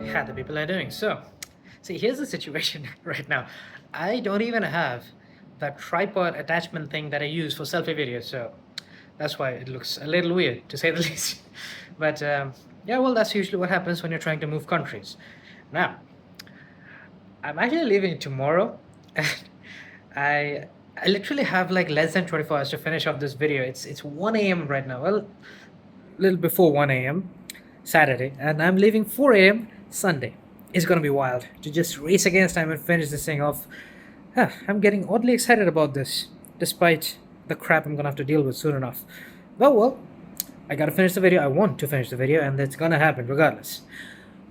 how the people are doing. So, see, here's the situation right now. I don't even have that tripod attachment thing that I use for selfie videos, so that's why it looks a little weird, to say the least. But yeah, well, that's usually what happens when you're trying to move countries. Now, I'm actually leaving tomorrow, and I I literally have like less than 24 hours to finish off this video. It's 1 a.m. right now. Well, a little before 1 a.m. Saturday, and I'm leaving 4 a.m. Sunday. It's gonna be wild to just race against time and finish this thing off. I'm getting oddly excited about this, despite the crap I'm gonna have to deal with soon enough. Well, I gotta finish the video. I want to finish the video, and it's gonna happen regardless.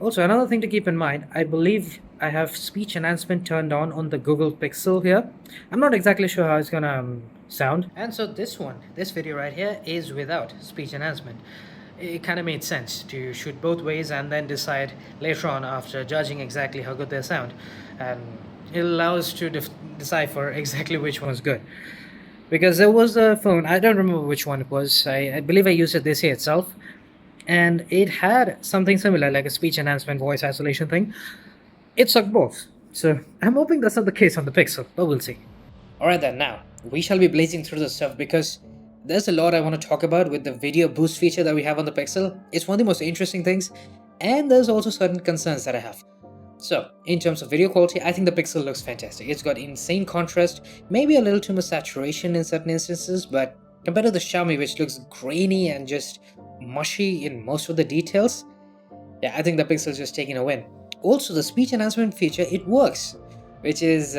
Also, another thing to keep in mind, I believe I have speech enhancement turned on the Google Pixel here. I'm not exactly sure how it's gonna sound. And so this video right here is without speech enhancement. It kind of made sense to shoot both ways and then decide later on after judging exactly how good they sound. And it allows to decipher exactly which one's good. Because there was a phone, I don't remember which one it was, I believe I used it this year itself, and it had something similar like a speech enhancement voice isolation thing. It sucked both. So I'm hoping that's not the case on the Pixel, but we'll see. Alright then, now we shall be blazing through the stuff because there's a lot I want to talk about with the video boost feature that we have on the Pixel. It's one of the most interesting things, and there's also certain concerns that I have. So, in terms of video quality, I think the Pixel looks fantastic. It's got insane contrast, maybe a little too much saturation in certain instances, but compared to the Xiaomi, which looks grainy and just mushy in most of the details, yeah, I think the Pixel is just taking a win. Also, the speech enhancement feature, it works, which is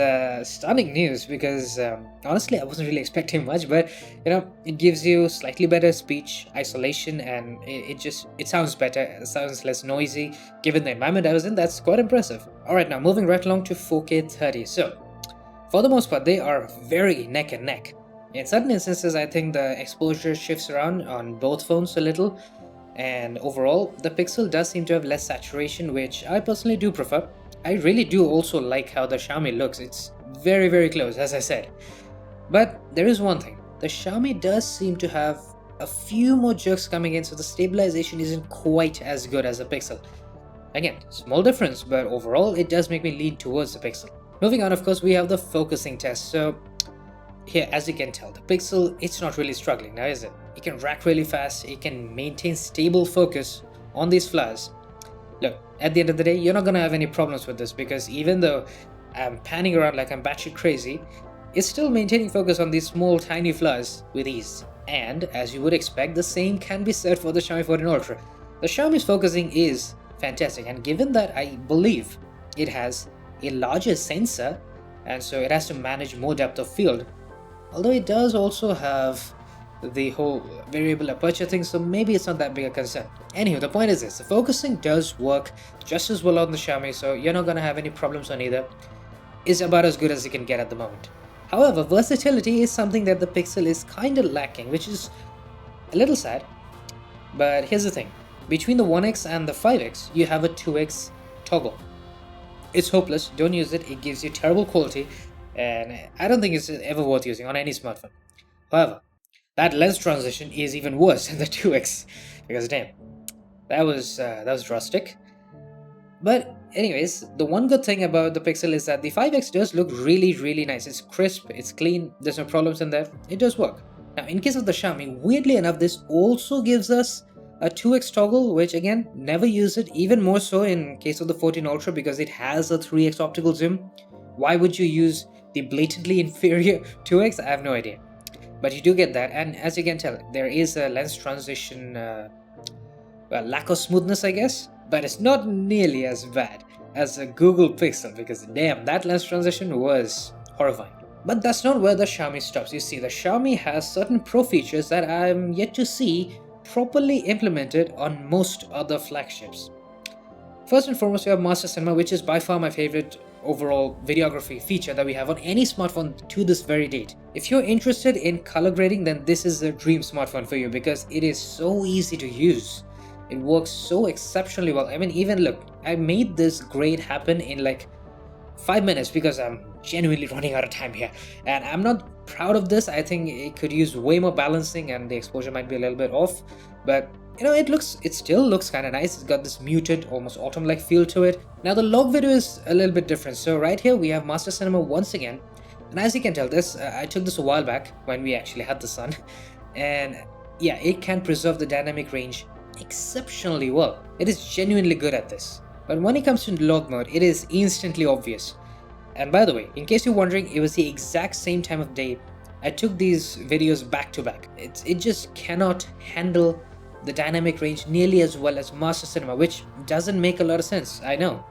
stunning news because honestly, I wasn't really expecting much, but it gives you slightly better speech isolation, and it sounds better, it sounds less noisy. Given the environment I was in, that's quite impressive. Alright, now moving right along to 4K 30. So, for the most part, they are very neck and neck. In certain instances, I think the exposure shifts around on both phones a little, and overall, the Pixel does seem to have less saturation, which I personally do prefer. I really do also like how the Xiaomi looks. It's very, very close, as I said. But there is one thing. The Xiaomi does seem to have a few more jerks coming in, so the stabilization isn't quite as good as the Pixel. Again, small difference, but overall, it does make me lean towards the Pixel. Moving on, of course, we have the focusing test. So here, as you can tell, the Pixel, it's not really struggling now, is it? It can rack really fast, it can maintain stable focus on these flowers. Look, at the end of the day, you're not gonna have any problems with this because even though I'm panning around like I'm batshit crazy, it's still maintaining focus on these small tiny flowers with ease. And as you would expect, the same can be said for the Xiaomi 14 Ultra. The Xiaomi's focusing is fantastic, and given that I believe it has a larger sensor and so it has to manage more depth of field, although it does also have the whole variable aperture thing, so maybe it's not that big a concern. Anywho, the point is this, the focusing does work just as well on the Xiaomi, so you're not gonna have any problems on either. It's about as good as you can get at the moment. However, versatility is something that the Pixel is kinda lacking, which is a little sad. But here's the thing, between the 1x and the 5x, you have a 2x toggle. It's hopeless, don't use it, it gives you terrible quality, and I don't think it's ever worth using on any smartphone. However, that lens transition is even worse than the 2x, because damn, that was drastic. But anyways, the one good thing about the Pixel is that the 5x does look really, really nice. It's crisp, it's clean, there's no problems in there, it does work. Now in case of the Xiaomi, weirdly enough, this also gives us a 2x toggle, which again, never use it, even more so in case of the 14 Ultra because it has a 3x optical zoom. Why would you use the blatantly inferior 2x? I have no idea. But you do get that, and as you can tell, there is a lens transition, lack of smoothness, I guess, but it's not nearly as bad as a Google Pixel, because damn, that lens transition was horrifying. But that's not where the Xiaomi stops. You see, the Xiaomi has certain pro features that I'm yet to see properly implemented on most other flagships. First and foremost, we have Master Cinema, which is by far my favorite overall videography feature that we have on any smartphone to this very date. If you're interested in color grading, then this is a dream smartphone for you because it is so easy to use. It works so exceptionally well. I mean, even look, I made this grade happen in like 5 minutes because I'm genuinely running out of time here, and I'm not proud of this. I think it could use way more balancing and the exposure might be a little bit off, but it still looks kind of nice. It's got this muted, almost autumn-like feel to it. Now the log video is a little bit different. So right here we have Master Cinema once again, and as you can tell, this I took this a while back when we actually had the sun, and yeah, it can preserve the dynamic range exceptionally well. It is genuinely good at this. But when it comes to log mode, it is instantly obvious. And by the way, in case you're wondering, it was the exact same time of day I took these videos back to back. It just cannot handle the dynamic range nearly as well as Master Cinema, which doesn't make a lot of sense. I know,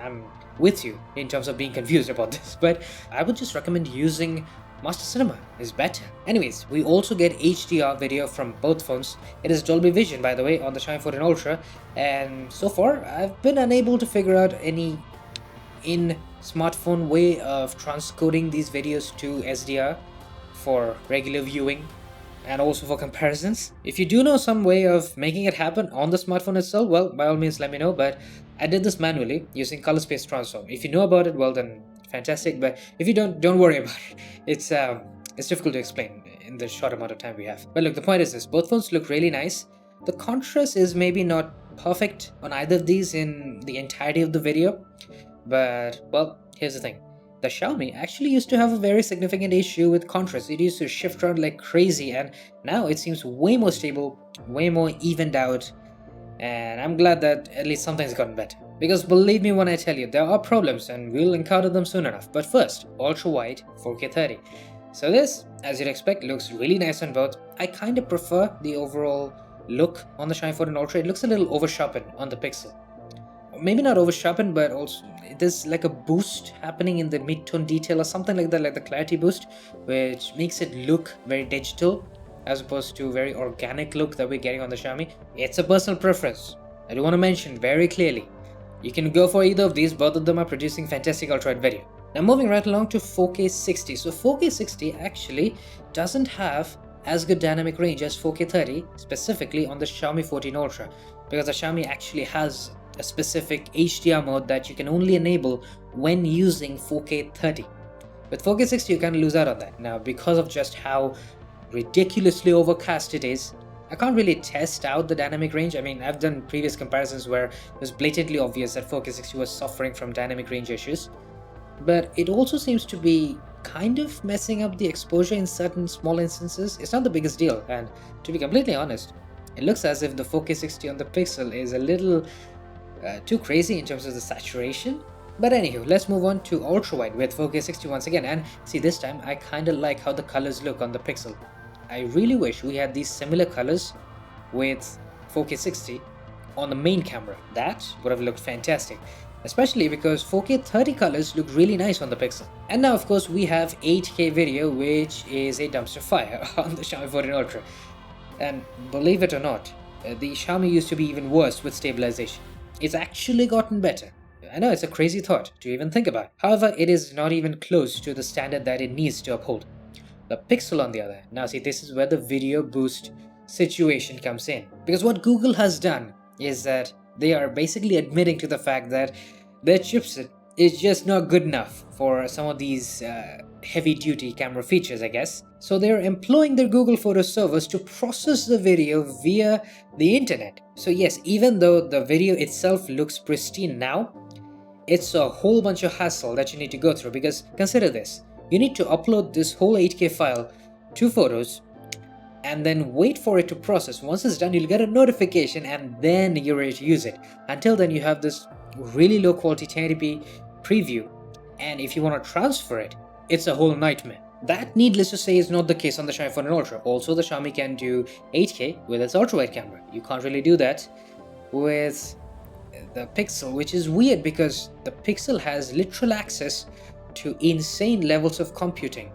I'm with you in terms of being confused about this, but I would just recommend using Master Cinema. Is better. Anyways, we also get HDR video from both phones. It is Dolby Vision, by the way, on the Xiaomi 14 Ultra, and so far I've been unable to figure out any in-smartphone way of transcoding these videos to SDR for regular viewing and also for comparisons. If you do know some way of making it happen on the smartphone itself, well, by all means let me know, but I did this manually using color space transform. If you know about it, well then fantastic, but if you don't worry about it. It's difficult to explain in the short amount of time we have. But look, the point is this, both phones look really nice. The contrast is maybe not perfect on either of these in the entirety of the video, but well, here's the thing. The Xiaomi actually used to have a very significant issue with contrast. It used to shift around like crazy, and now it seems way more stable, way more evened out, and I'm glad that at least something's gotten better. Because believe me when I tell you, there are problems and we'll encounter them soon enough. But first, ultra-wide 4K 30. So this, as you'd expect, looks really nice on both. I kind of prefer the overall look on the Xiaomi 14 Ultra. It looks a little over-sharpened on the Pixel. Maybe not over-sharpened, but also there's like a boost happening in the mid-tone detail or something like that, like the clarity boost, which makes it look very digital as opposed to very organic look that we're getting on the Xiaomi. It's a personal preference. I do want to mention very clearly. You can go for either of these, both of them are producing fantastic ultrawide video. Now moving right along to 4K 60. So 4K 60 actually doesn't have as good dynamic range as 4K 30, specifically on the Xiaomi 14 Ultra, because the Xiaomi actually has a specific HDR mode that you can only enable when using 4K 30. With 4K 60 you kind of lose out on that. Now because of just how ridiculously overcast it is, I can't really test out the dynamic range. I mean, I've done previous comparisons where it was blatantly obvious that 4K 60 was suffering from dynamic range issues, but it also seems to be kind of messing up the exposure in certain small instances. It's not the biggest deal, and to be completely honest, it looks as if the 4K 60 on the Pixel is a little too crazy in terms of the saturation. But anywho, let's move on to ultrawide with 4K 60 once again, and see, this time I kind of like how the colors look on the Pixel. I really wish we had these similar colors with 4K 60 on the main camera. That would have looked fantastic, especially because 4K 30 colors look really nice on the Pixel. And now of course we have 8K video, which is a dumpster fire on the Xiaomi 14 Ultra. And believe it or not, the Xiaomi used to be even worse with stabilization. It's actually gotten better. I know it's a crazy thought to even think about. However, it is not even close to the standard that it needs to uphold. The Pixel on the other, now see, this is where the video boost situation comes in. Because what Google has done is that they are basically admitting to the fact that their chipset is just not good enough for some of these heavy duty camera features, I guess. So they're employing their Google Photos servers to process the video via the internet. So yes, even though the video itself looks pristine now, it's a whole bunch of hassle that you need to go through, because consider this. You need to upload this whole 8K file to Photos and then wait for it to process. Once it's done, you'll get a notification and then you're ready to use it. Until then, you have this really low quality 1080p preview, and if you want to transfer it, it's a whole nightmare. That, needless to say, is not the case on the Xiaomi 14 Ultra. Also, the Xiaomi can do 8K with its ultra-wide camera. You can't really do that with the Pixel, which is weird because the Pixel has literal access to insane levels of computing.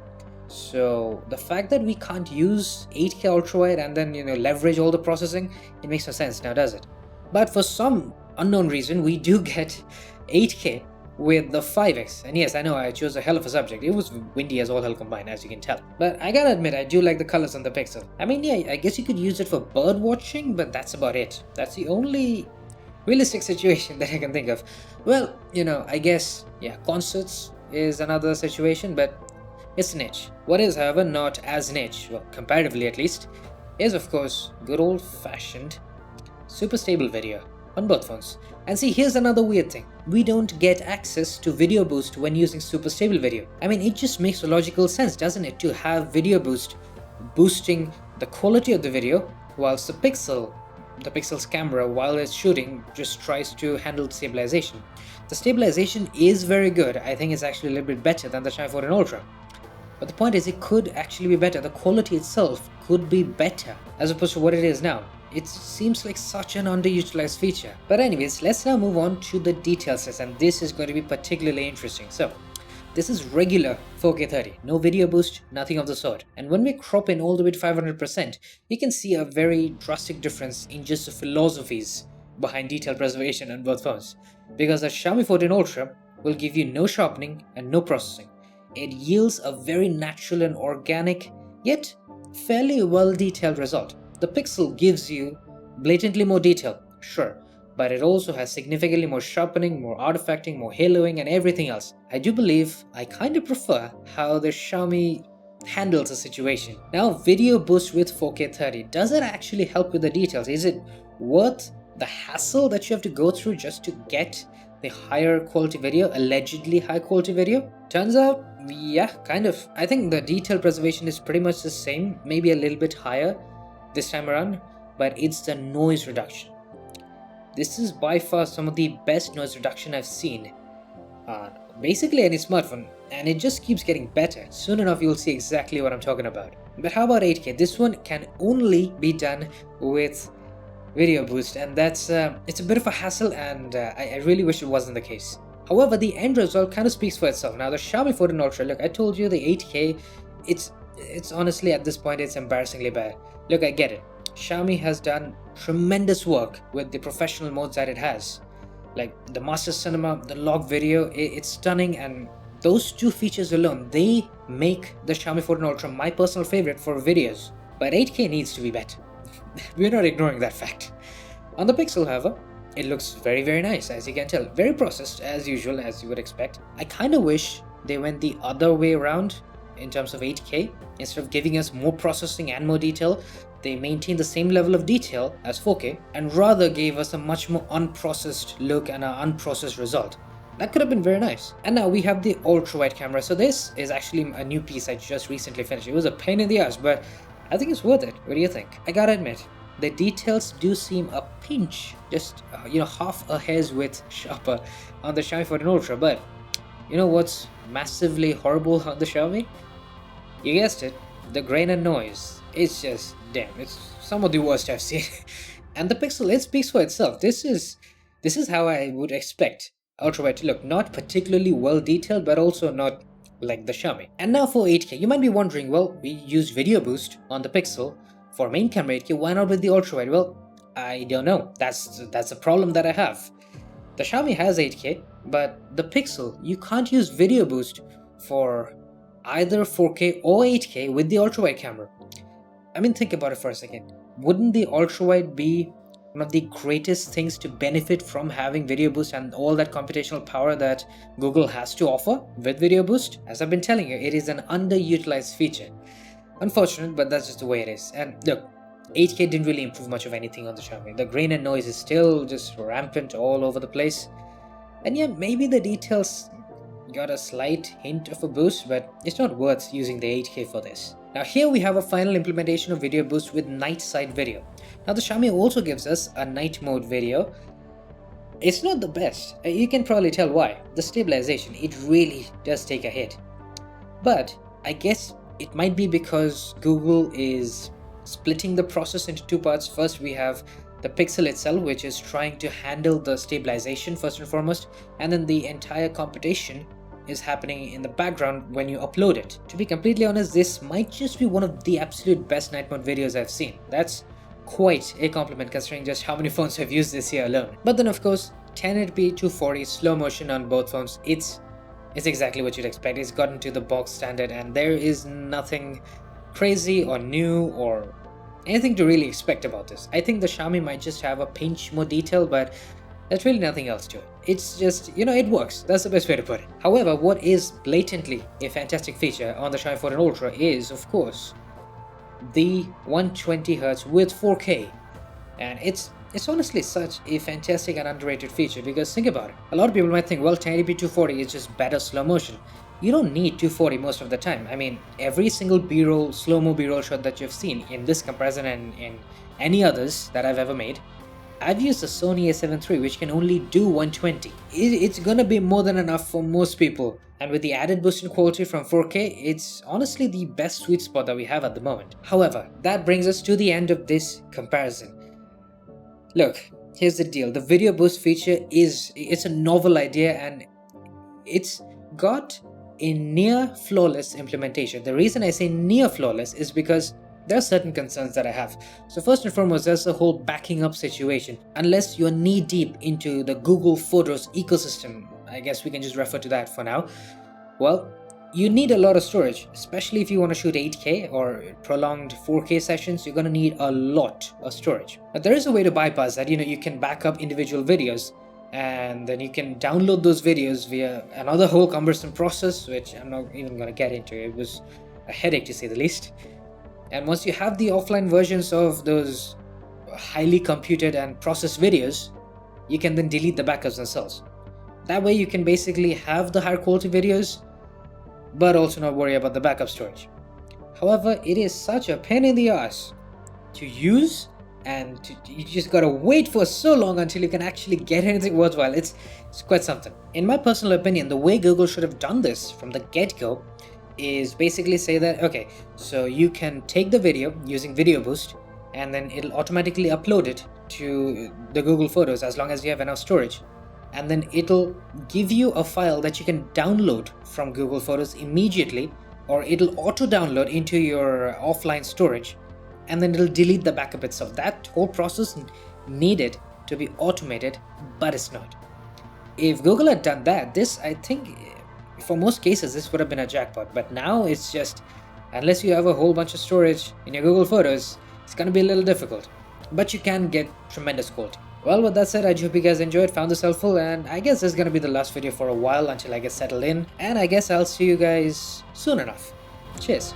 So the fact that we can't use 8K ultrawide and then leverage all the processing, it makes no sense now, does it? But for some unknown reason, we do get 8K with the 5X. And yes, I know I chose a hell of a subject. It was windy as all hell combined, as you can tell. But I gotta admit, I do like the colors on the Pixel. I mean, yeah, I guess you could use it for bird watching, but that's about it. That's the only realistic situation that I can think of. Well, I guess, yeah, concerts is another situation, but it's niche. What is, however, not as niche, well, comparatively at least, is of course good old-fashioned super stable video on both phones. And see, here's another weird thing. We don't get access to video boost when using super stable video. I mean, it just makes logical sense, doesn't it, to have video boost boosting the quality of the video, whilst the Pixel's camera, while it's shooting, just tries to handle stabilization. The stabilization is very good. I think it's actually a little bit better than the Xiaomi 14 Ultra. But the point is, it could actually be better. The quality itself could be better as opposed to what it is now. It seems like such an underutilized feature. But anyways, let's now move on to the details list, and this is going to be particularly interesting. So, this is regular 4K 30, no video boost, nothing of the sort. And when we crop in all the way to 500%, you can see a very drastic difference in just the philosophies behind detail preservation on both phones. Because the Xiaomi 14 Ultra will give you no sharpening and no processing. It yields a very natural and organic, yet fairly well detailed result. The Pixel gives you blatantly more detail, sure, but it also has significantly more sharpening, more artifacting, more haloing, and everything else. I do believe I kind of prefer how the Xiaomi handles the situation. Now, video boost with 4K 30, does it actually help with the details? Is it worth the hassle that you have to go through just to get the higher quality video, allegedly high quality video? Turns out, yeah, kind of. I think the detail preservation is pretty much the same, maybe a little bit higher this time around, but it's the noise reduction. This is by far some of the best noise reduction I've seen on basically any smartphone, and it just keeps getting better. Soon enough you'll see exactly what I'm talking about. But how about 8K? This one can only be done with video boost, and that's it's a bit of a hassle, and I really wish it wasn't the case. However, the end result kind of speaks for itself. Now, the Xiaomi 14 Ultra, look, I told you the 8K, it's honestly at this point it's embarrassingly bad. Look, I get it. Xiaomi has done tremendous work with the professional modes that it has. Like the Master Cinema, the log video, it's stunning, and those two features alone, they make the Xiaomi 14 Ultra my personal favorite for videos. But 8K needs to be better. We're not ignoring that fact. On the Pixel, however, it looks very, very nice, as you can tell. Very processed, as usual, as you would expect. I kind of wish they went the other way around in terms of 8K. Instead of giving us more processing and more detail, they maintained the same level of detail as 4K and rather gave us a much more unprocessed look and an unprocessed result. That could have been very nice. And now we have the ultra-wide camera. So this is actually a new piece I just recently finished. It was a pain in the ass, but I think it's worth it. What do you think? I gotta admit, the details do seem a pinch, just half a hair's width sharper on the Xiaomi 14 Ultra, but you know what's massively horrible on the Xiaomi? You guessed it, the grain and noise. It's just, damn, it's some of the worst I've seen. And the Pixel, it speaks for itself. This is how I would expect ultrawide to look. Not particularly well detailed, but also not like the Xiaomi. And now for 8K, you might be wondering, well, we used video boost on the Pixel for main camera 8K, why not with the ultrawide? Well, I don't know. That's a problem that I have. The Xiaomi has 8K, but the Pixel, you can't use video boost for either 4K or 8K with the ultrawide camera. I mean, think about it for a second. Wouldn't the ultrawide be one of the greatest things to benefit from having video boost and all that computational power that Google has to offer with video boost? As I've been telling you, it is an underutilized feature. Unfortunate, but that's just the way it is. And look, 8K didn't really improve much of anything on the Xiaomi. The grain and noise is still just rampant all over the place. And yeah, maybe the details got a slight hint of a boost, but it's not worth using the 8K for this. Now here we have a final implementation of video boost with night side video. Now the Xiaomi also gives us a night mode video. It's not the best. You can probably tell why. The stabilization, it really does take a hit. But I guess it might be because Google is splitting the process into two parts. First, we have the Pixel itself, which is trying to handle the stabilization first and foremost, and then the entire computation is happening in the background when you upload it. To be completely honest, this might just be one of the absolute best night mode videos I've seen. That's quite a compliment considering just how many phones I've used this year alone. But then of course, 1080p 240 slow motion on both phones, it's exactly what you'd expect. It's gotten to the box standard and there is nothing crazy or new or anything to really expect about this. I think the Xiaomi might just have a pinch more detail, but there's really nothing else to it. It's just, it works. That's the best way to put it. However, what is blatantly a fantastic feature on the Xiaomi 14 Ultra is, of course, the 120Hz with 4K. And it's It's honestly such a fantastic and underrated feature because think about it. A lot of people might think, well, 1080p 240 is just better slow motion. You don't need 240 most of the time. I mean, every single B-roll, slow-mo B-roll shot that you've seen in this comparison and in any others that I've ever made, I've used the Sony a7 III, which can only do 120. It's gonna be more than enough for most people. And with the added boost in quality from 4K, it's honestly the best sweet spot that we have at the moment. However, that brings us to the end of this comparison. Look, here's the deal. The video boost feature it's a novel idea and it's got a near flawless implementation. The reason I say near flawless is because there are certain concerns that I have. So first and foremost, there's the whole backing up situation. Unless you're knee deep into the Google Photos ecosystem, I guess we can just refer to that for now, well, you need a lot of storage, especially if you want to shoot 8K or prolonged 4K sessions. You're going to need a lot of storage. But there is a way to bypass that. You can back up individual videos and then you can download those videos via another whole cumbersome process, which I'm not even going to get into. It was a headache to say the least. And once you have the offline versions of those highly computed and processed videos, you can then delete the backups themselves. That way you can basically have the higher quality videos, but also not worry about the backup storage. However, it is such a pain in the ass to use, and you just gotta wait for so long until you can actually get anything worthwhile. It's quite something. In my personal opinion, the way Google should have done this from the get-go is basically say that, okay, so you can take the video using Video Boost and then it'll automatically upload it to the Google Photos as long as you have enough storage. And then it'll give you a file that you can download from Google Photos immediately, or it'll auto-download into your offline storage, and then it'll delete the backup itself. That whole process needed to be automated, but it's not. If Google had done that, this, I think, for most cases, this would have been a jackpot. But now it's just, unless you have a whole bunch of storage in your Google Photos, it's gonna be a little difficult. But you can get tremendous quality. Well, with that said, I hope you guys enjoyed, found this helpful, and I guess this is gonna be the last video for a while until I get settled in, and I guess I'll see you guys soon enough. Cheers.